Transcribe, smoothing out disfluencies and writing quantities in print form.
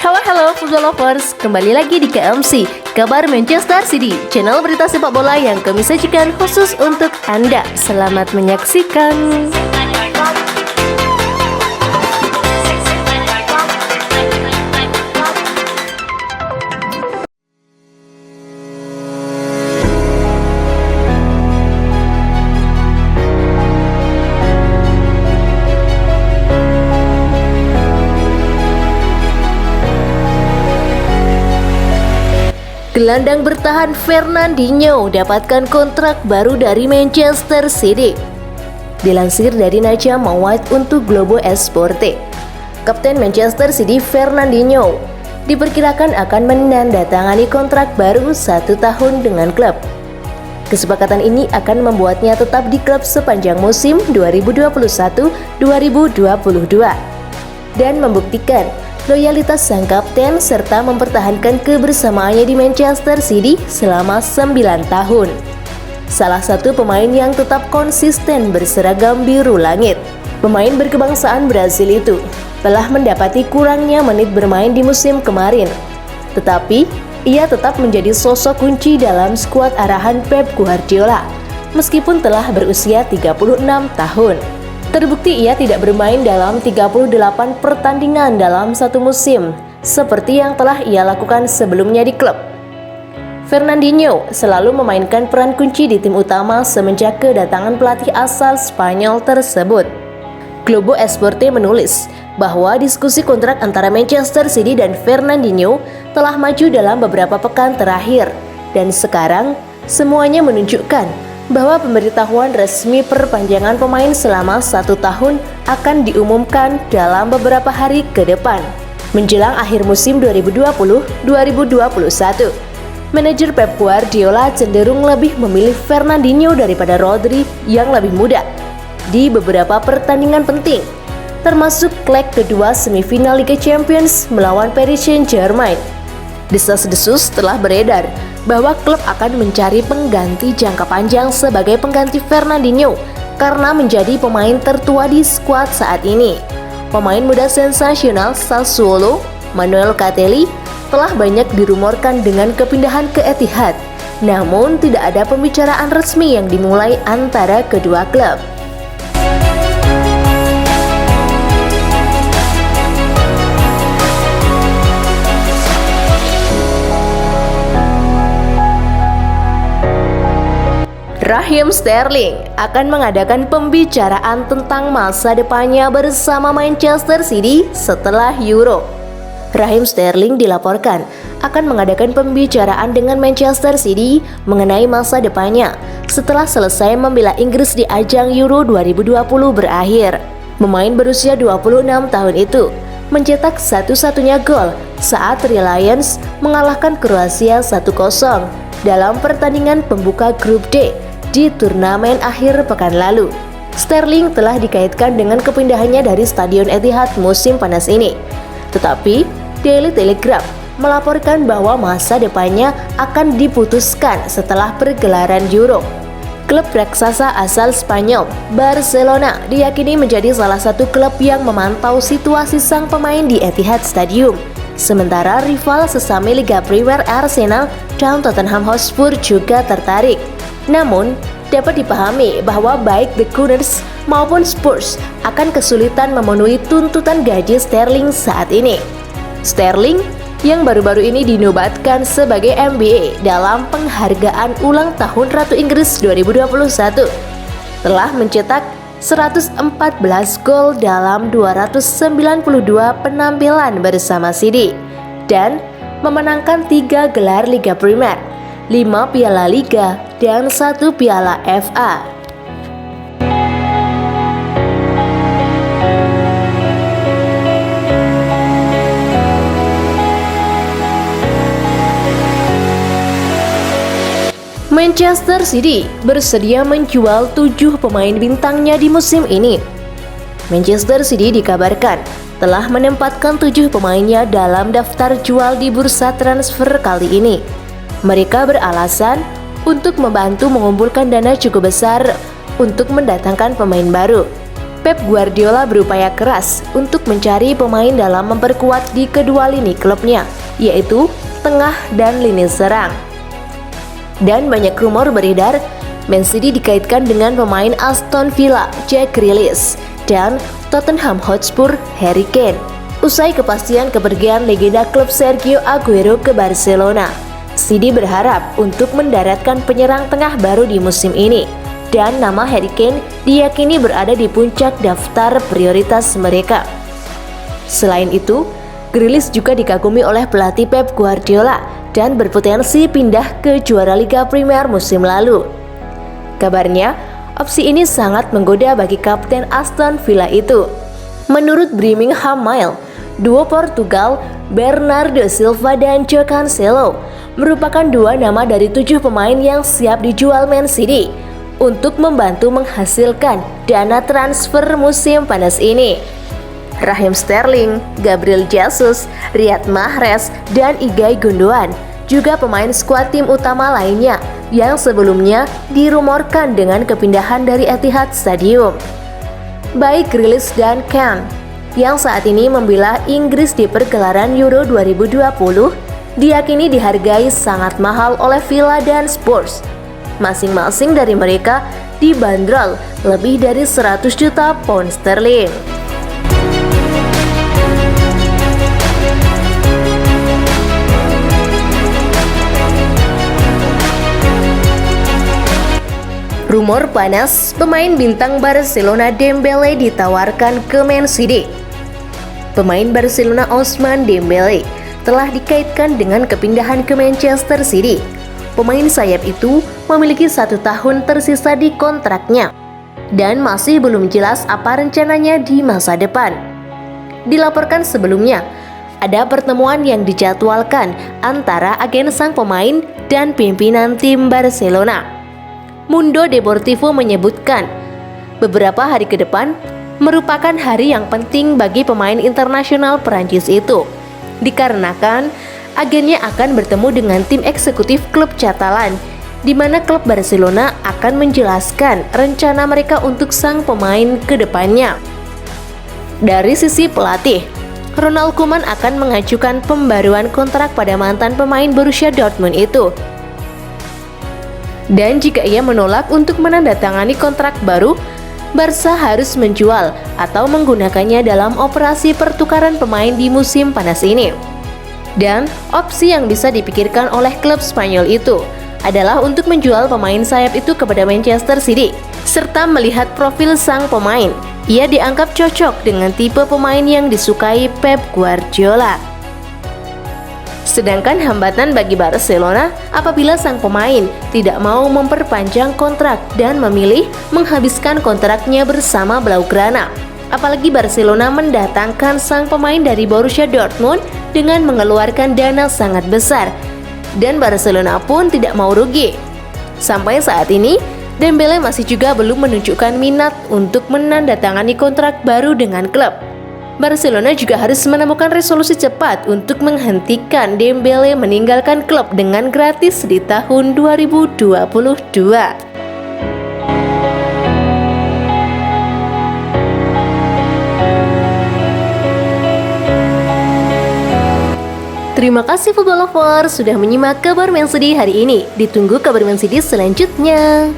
Halo football lovers, kembali lagi di KMC, Kabar Manchester City, channel berita sepak bola yang kami sajikan khusus untuk Anda. Selamat menyaksikan. Gelandang bertahan Fernandinho dapatkan kontrak baru dari Manchester City. Dilansir dari Naja Mawait untuk Globo Esporte, Kapten Manchester City Fernandinho diperkirakan akan menandatangani kontrak baru 1 tahun dengan klub. Kesepakatan ini akan membuatnya tetap di klub sepanjang musim 2021-2022 dan membuktikan loyalitas sang kapten serta mempertahankan kebersamaannya di Manchester City selama 9 tahun. Salah satu pemain yang tetap konsisten berseragam biru langit. Pemain berkebangsaan Brasil itu telah mendapati kurangnya menit bermain di musim kemarin. Tetapi, ia tetap menjadi sosok kunci dalam skuad arahan Pep Guardiola meskipun telah berusia 36 tahun. Terbukti ia tidak bermain dalam 38 pertandingan dalam satu musim, seperti yang telah ia lakukan sebelumnya di klub. Fernandinho selalu memainkan peran kunci di tim utama semenjak kedatangan pelatih asal Spanyol tersebut. Globo Esporte menulis bahwa diskusi kontrak antara Manchester City dan Fernandinho telah maju dalam beberapa pekan terakhir, dan sekarang semuanya menunjukkan bahwa pemberitahuan resmi perpanjangan pemain selama 1 tahun akan diumumkan dalam beberapa hari ke depan. Menjelang akhir musim 2020-2021, manajer Pep Guardiola cenderung lebih memilih Fernandinho daripada Rodri yang lebih muda di beberapa pertandingan penting, termasuk leg kedua semifinal Liga Champions melawan Paris Saint-Germain. Desas-desus telah beredar bahwa klub akan mencari pengganti jangka panjang sebagai pengganti Fernandinho karena menjadi pemain tertua di skuad saat ini. Pemain muda sensasional Sassuolo, Manuel Catelli, telah banyak dirumorkan dengan kepindahan ke Etihad. Namun tidak ada pembicaraan resmi yang dimulai antara kedua klub. Raheem Sterling akan mengadakan pembicaraan tentang masa depannya bersama Manchester City setelah Euro. Raheem Sterling dilaporkan akan mengadakan pembicaraan dengan Manchester City mengenai masa depannya setelah selesai membela Inggris di ajang Euro 2020 berakhir. Pemain berusia 26 tahun itu mencetak satu-satunya gol saat Reliance mengalahkan Kroasia 1-0 dalam pertandingan pembuka grup D di turnamen akhir pekan lalu. Sterling telah dikaitkan dengan kepindahannya dari Stadion Etihad musim panas ini. Tetapi, Daily Telegraph melaporkan bahwa masa depannya akan diputuskan setelah pergelaran Euro. Klub raksasa asal Spanyol, Barcelona, diyakini menjadi salah satu klub yang memantau situasi sang pemain di Etihad Stadium. Sementara rival sesama Liga Premier Arsenal dan Tottenham Hotspur juga tertarik. Namun, dapat dipahami bahwa baik The Gunners maupun Spurs akan kesulitan memenuhi tuntutan gaji Sterling saat ini. Sterling yang baru-baru ini dinobatkan sebagai MBE dalam penghargaan ulang tahun Ratu Inggris 2021 telah mencetak 114 gol dalam 292 penampilan bersama City dan memenangkan 3 gelar Liga Premier, 5 Piala Liga, dan 1 Piala FA. Manchester City bersedia menjual 7 pemain bintangnya di musim ini. Manchester City dikabarkan telah menempatkan 7 pemainnya dalam daftar jual di bursa transfer kali ini. Mereka beralasan untuk membantu mengumpulkan dana cukup besar untuk mendatangkan pemain baru. Pep Guardiola berupaya keras untuk mencari pemain dalam memperkuat di kedua lini klubnya, yaitu tengah dan lini serang. Dan banyak rumor beredar, Man City dikaitkan dengan pemain Aston Villa Jack Grealish dan Tottenham Hotspur Harry Kane. Usai kepastian kepergian legenda klub Sergio Aguero ke Barcelona, City berharap untuk mendaratkan penyerang tengah baru di musim ini, dan nama Harry Kane diyakini berada di puncak daftar prioritas mereka. Selain itu, Grealish juga dikagumi oleh pelatih Pep Guardiola dan berpotensi pindah ke juara Liga Premier musim lalu. Kabarnya, opsi ini sangat menggoda bagi kapten Aston Villa itu. Menurut Birmingham Mail, duo Portugal Bernardo Silva dan João Cancelo merupakan dua nama dari 7 pemain yang siap dijual Man City untuk membantu menghasilkan dana transfer musim panas ini. Raheem Sterling, Gabriel Jesus, Riyad Mahrez, dan Ilkay Gundogan juga pemain skuad tim utama lainnya yang sebelumnya dirumorkan dengan kepindahan dari Etihad Stadium. Baik Grealish dan Kane yang saat ini membela Inggris di pergelaran Euro 2020 diyakini dihargai sangat mahal oleh Villa dan Spurs. Masing-masing dari mereka dibanderol lebih dari 100 juta pound sterling. Rumor panas, pemain bintang Barcelona Dembele ditawarkan ke Man City. Pemain Barcelona Ousmane Dembele telah dikaitkan dengan kepindahan ke Manchester City. Pemain sayap itu memiliki 1 tahun tersisa di kontraknya dan masih belum jelas apa rencananya di masa depan. Dilaporkan sebelumnya, ada pertemuan yang dijadwalkan antara agen sang pemain dan pimpinan tim Barcelona. Mundo Deportivo menyebutkan, beberapa hari ke depan merupakan hari yang penting bagi pemain internasional Perancis itu, dikarenakan agennya akan bertemu dengan tim eksekutif klub Catalan, di mana klub Barcelona akan menjelaskan rencana mereka untuk sang pemain ke depannya. Dari sisi pelatih, Ronald Koeman akan mengajukan pembaruan kontrak pada mantan pemain Borussia Dortmund itu. Dan jika ia menolak untuk menandatangani kontrak baru, Barca harus menjual atau menggunakannya dalam operasi pertukaran pemain di musim panas ini. Dan opsi yang bisa dipikirkan oleh klub Spanyol itu adalah untuk menjual pemain sayap itu kepada Manchester City. Serta melihat profil sang pemain, ia dianggap cocok dengan tipe pemain yang disukai Pep Guardiola. Sedangkan hambatan bagi Barcelona apabila sang pemain tidak mau memperpanjang kontrak dan memilih menghabiskan kontraknya bersama Blaugrana. Apalagi Barcelona mendatangkan sang pemain dari Borussia Dortmund dengan mengeluarkan dana sangat besar. Dan Barcelona pun tidak mau rugi. Sampai saat ini, Dembele masih juga belum menunjukkan minat untuk menandatangani kontrak baru dengan klub. Barcelona juga harus menemukan resolusi cepat untuk menghentikan Dembele meninggalkan klub dengan gratis di tahun 2022. Terima kasih football lovers sudah menyimak kabar Man City hari ini. Ditunggu kabar Man City selanjutnya.